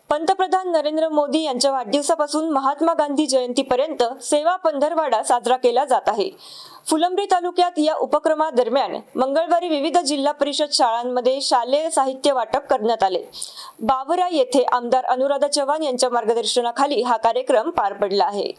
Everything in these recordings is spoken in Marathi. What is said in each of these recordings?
पंतप्रधान नरेंद्र मोदी यांच्या वाढदिवसापासून महात्मा गांधी जयंतीपर्यंत सेवा पंधरवाडा साजरा केला जात आहे। फुलंब्री तालुक्यात या उपक्रमादरम्यान मंगळवारी विविध जिल्हा परिषद शाळांमध्ये शालेय साहित्य वाटप करण्यात आले। बावरा येथे आमदार अनुराधा चव्हाण यांच्या मार्गदर्शनाखाली हा कार्यक्रम पार पडला आहे।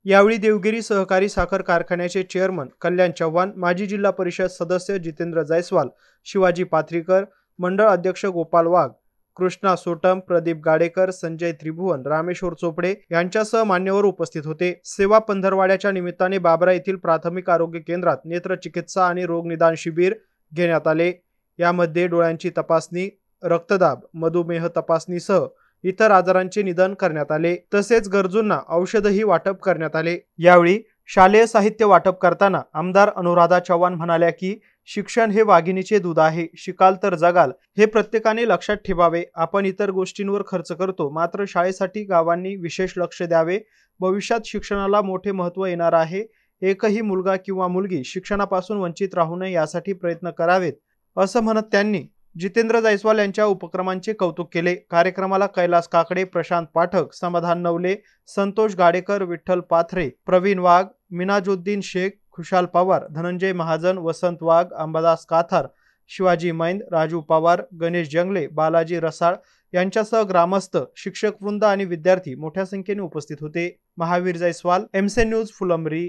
यावेळी देवगिरी सहकारी साखर कारखान्याचे चेअरमन कल्याण चव्हाण, माजी जिल्हा परिषद सदस्य जितेंद्र जायस्वाल, शिवाजी पाथरीकर, मंडळ अध्यक्ष गोपाल वाघ, कृष्णा सोटम, प्रदीप गाडेकर, संजय त्रिभुवन, रामेश्वर चोपडे यांच्यासह मान्यवर उपस्थित होते। सेवा पंधरवाड्याच्या निमित्ताने बाबरा येथील प्राथमिक आरोग्य केंद्रात नेत्रचिकित्सा आणि रोग निदान शिबिर घेण्यात आले। यामध्ये डोळ्यांची तपासणी, रक्तदाब, मधुमेह तपासणीसह इतर आजारांचे निदान करण्यात आले। तसेच गरजूंना औषधही वाटप करण्यात आले। यावेळी शालेय साहित्य वाटप करताना आमदार अनुराधा चव्हाण म्हणाल्या की शिक्षण हे वाघिणीचे दूध आहे, शिकाल तर जगाल, हे प्रत्येकाने लक्षात ठेवावे। आपण इतर गोष्टींवर खर्च करतो, मात्र शाळेसाठी गावांनी विशेष लक्ष द्यावे। भविष्यात शिक्षणाला मोठे महत्त्व येणार आहे। एकही मुलगा किंवा मुलगी शिक्षणापासून वंचित राहू नये यासाठी प्रयत्न करावेत, असं म्हणत त्यांनी जितेंद्र जायस्वाल यांच्या उपक्रमांचे कौतुक केले। कार्यक्रमाला कैलास काकडे, प्रशांत पाठक, समाधान नवले, संतोष गाडेकर, विठ्ठल पाथरे, प्रवीण वाघ, मिनाजुद्दीन शेख, खुशाल पवार, धनंजय महाजन, वसंत वाघ, अंबादास काथार, शिवाजी मैंद, राजू पवार, गणेश जंगले, बालाजी रसाळ यांच्यासह ग्रामस्थ, शिक्षक वृंद आणि विद्यार्थी मोठ्या संख्येने उपस्थित होते। Mahavir Jaiswal, MC news, Phulambri.